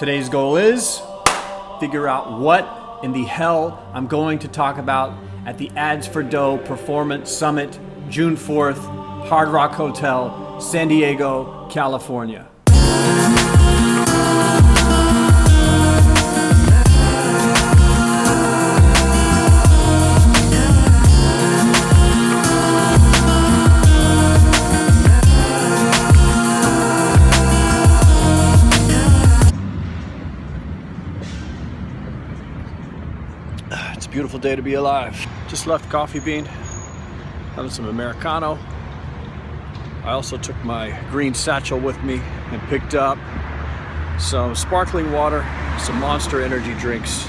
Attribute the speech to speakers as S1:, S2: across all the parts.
S1: Today's goal is figure out what in the hell I'm going to talk about at the Ads for Dough Performance Summit, June 4th, Hard Rock Hotel, San Diego, California. It's a beautiful day to be alive. Just left Coffee Bean, having some Americano. I also took my green satchel with me and picked up some sparkling water, some Monster energy drinks,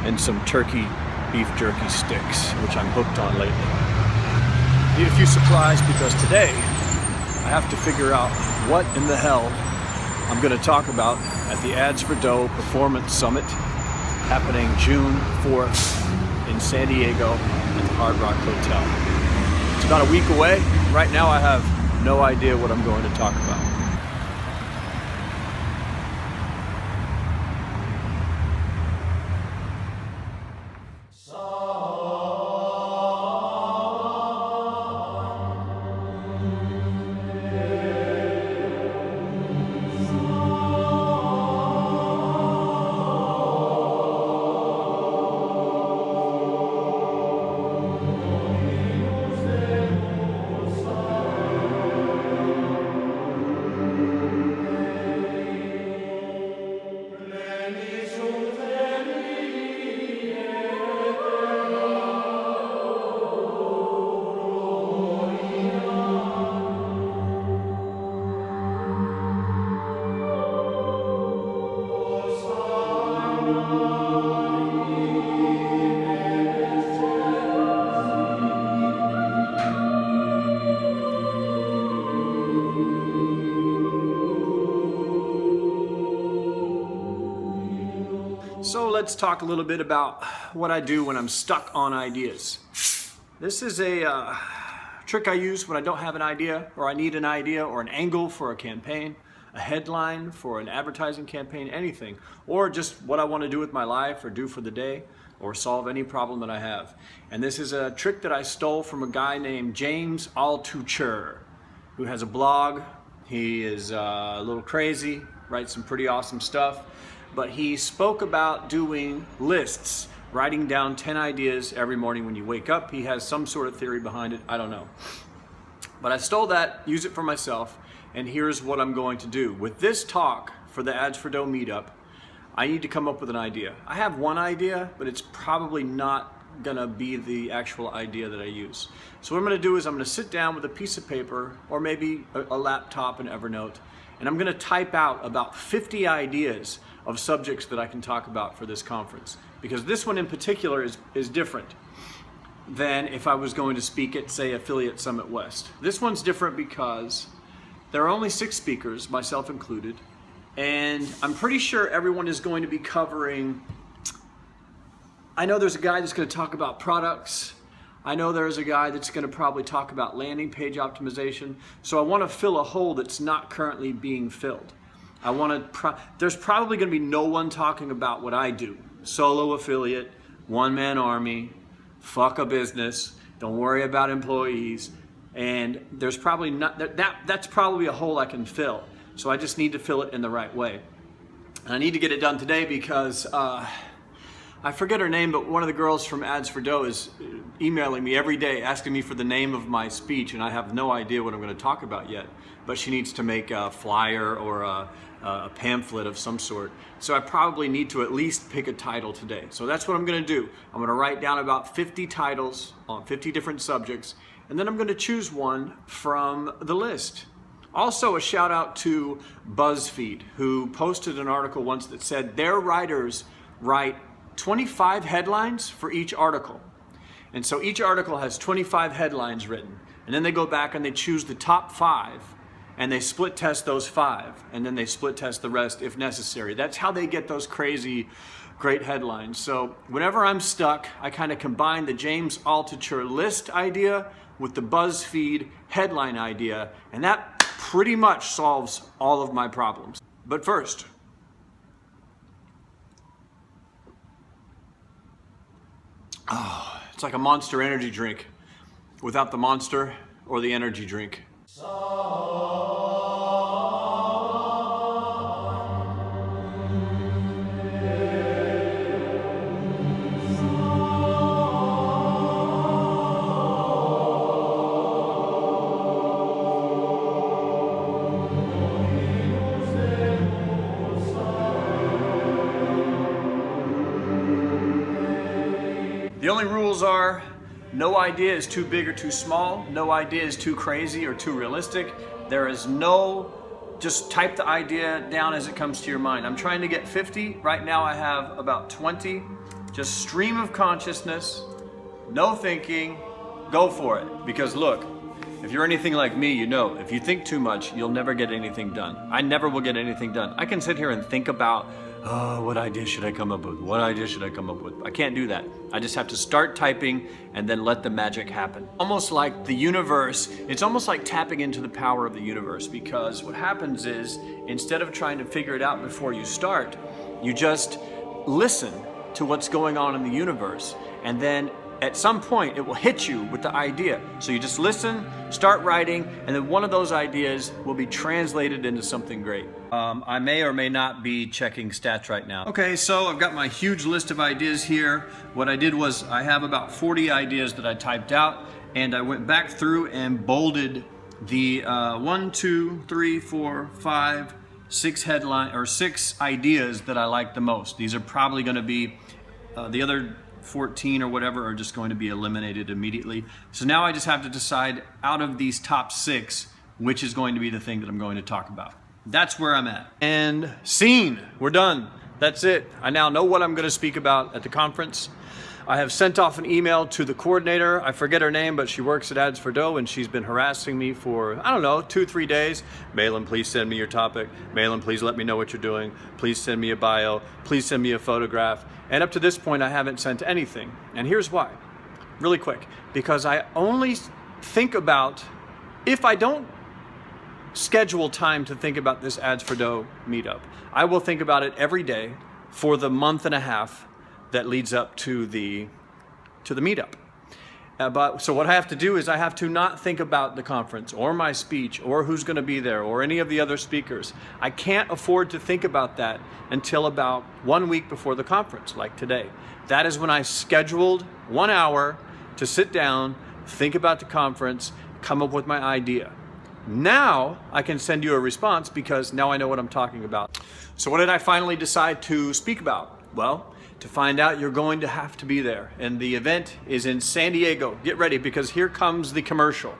S1: and some turkey beef jerky sticks, which I'm hooked on lately. Need a few supplies because today I have to figure out what in the hell I'm going to talk about at the Ads for Dough Performance Summit happening June 4th in San Diego at the Hard Rock Hotel. It's about a week away. Right now I have no idea what I'm going to talk about. So let's talk a little bit about what I do when I'm stuck on ideas. This is a trick I use when I don't have an idea, or I need an idea or an angle for a campaign, a headline for an advertising campaign, anything, or just what I want to do with my life or do for the day or solve any problem that I have. And this is a trick that I stole from a guy named James Altucher, who has a blog. He is a little crazy, writes some pretty awesome stuff. But he spoke about doing lists, writing down 10 ideas every morning when you wake up. He has some sort of theory behind it, I don't know. But I stole that, use it for myself, and here's what I'm going to do. With this talk for the Ads for Dough meetup, I need to come up with an idea. I have one idea, but it's probably not gonna be the actual idea that I use. So what I'm gonna do is I'm gonna sit down with a piece of paper, or maybe a laptop and Evernote, and I'm gonna type out about 50 ideas of subjects that I can talk about for this conference. Because this one in particular is different than if I was going to speak at, say, Affiliate Summit West. This one's different because there are only 6 speakers, myself included, and I'm pretty sure everyone is going to be covering. I know there's a guy that's going to talk about products. I know there's a guy that's going to probably talk about landing page optimization. So I want to fill a hole that's not currently being filled. There's probably going to be no one talking about what I do. Solo affiliate, one-man army, fuck a business, don't worry about employees, and there's probably not, that's probably a hole I can fill. So I just need to fill it in the right way. And I need to get it done today because I forget her name, but one of the girls from Ads for Dough is emailing me every day asking me for the name of my speech, and I have no idea what I'm going to talk about yet. But she needs to make a flyer or a pamphlet of some sort. So I probably need to at least pick a title today. So that's what I'm going to do. I'm going to write down about 50 titles on 50 different subjects, and then I'm going to choose one from the list. Also, a shout out to BuzzFeed, who posted an article once that said their writers write 25 headlines for each article. And so each article has 25 headlines written. And then they go back and they choose the top 5, and they split test those 5, and then they split test the rest if necessary. That's how they get those crazy, great headlines. So whenever I'm stuck, I kind of combine the James Altucher list idea with the BuzzFeed headline idea, and that pretty much solves all of my problems. But first, Oh, it's like a Monster energy drink without the monster or the energy drink. The only rules are no idea is too big or too small, no idea is too crazy or too realistic. There is no, just type the idea down as it comes to your mind. I'm trying to get 50. Right now I have about 20. Just stream of consciousness, no thinking, go for it. Because look, if you're anything like me, you know, if you think too much, you'll never get anything done. I never will get anything done. I can sit here and think about, oh, what idea should I come up with? What idea should I come up with? I can't do that. I just have to start typing and then let the magic happen. Almost like the universe, it's almost like tapping into the power of the universe, because what happens is, instead of trying to figure it out before you start, you just listen to what's going on in the universe, and then at some point it will hit you with the idea. So you just listen, start writing, and then one of those ideas will be translated into something great. I may or may not be checking stats right now. Okay, so I've got my huge list of ideas here. What I did was I have about 40 ideas that I typed out, and I went back through and bolded the 1, 2, 3, 4, 5, 6 ideas that I like the most. These are probably going to be the other 14 or whatever are just going to be eliminated immediately. So now I just have to decide out of these top 6 which is going to be the thing that I'm going to talk about. That's where I'm at. And scene, we're done. That's it. I now know what I'm going to speak about at the conference. I have sent off an email to the coordinator. I forget her name, but she works at Ads for Dough, and she's been harassing me for, I don't know, 2-3 days. Malin, please send me your topic. Malin, please let me know what you're doing. Please send me a bio. Please send me a photograph. And up to this point, I haven't sent anything. And here's why. Really quick. Because I only think about, if I don't schedule time to think about this Ads for Dough meetup, I will think about it every day for the month and a half that leads up to the meetup. So what I have to do is I have to not think about the conference or my speech or who's going to be there or any of the other speakers. I can't afford to think about that until about 1 week before the conference, like today. That is when I scheduled 1 hour to sit down, think about the conference, come up with my idea. Now I can send you a response because now I know what I'm talking about. So what did I finally decide to speak about? Well, to find out, you're going to have to be there. And the event is in San Diego. Get ready, because here comes the commercial.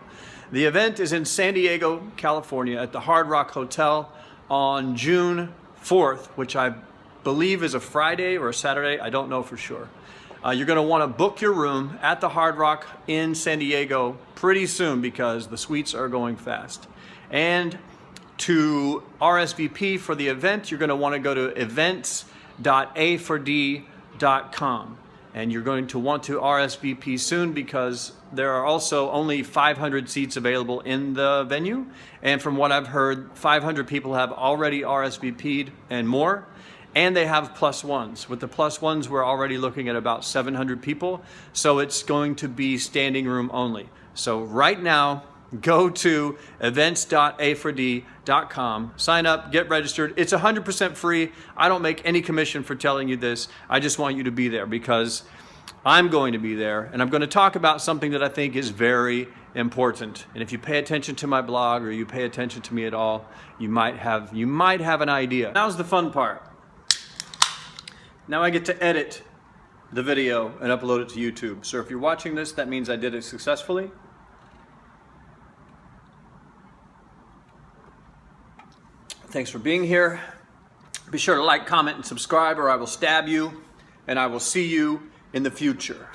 S1: The event is in San Diego, California at the Hard Rock Hotel on June 4th, which I believe is a Friday or a Saturday. I don't know for sure. You're going to want to book your room at the Hard Rock in San Diego pretty soon, because the suites are going fast. And to RSVP for the event, you're going to want to go to events.a4d.com. And you're going to want to RSVP soon, because there are also only 500 seats available in the venue. And from what I've heard, 500 people have already RSVP'd and more. And they have plus ones. With the plus ones, we're already looking at about 700 people. So it's going to be standing room only. So right now, go to events.a4d.com, sign up, get registered. It's 100% free. I don't make any commission for telling you this. I just want you to be there, because I'm going to be there, and I'm going to talk about something that I think is very important. And if you pay attention to my blog, or you pay attention to me at all, you might have an idea. Now's the fun part. Now I get to edit the video and upload it to YouTube. So if you're watching this, that means I did it successfully. Thanks for being here. Be sure to like, comment, and subscribe, or I will stab you, and I will see you in the future.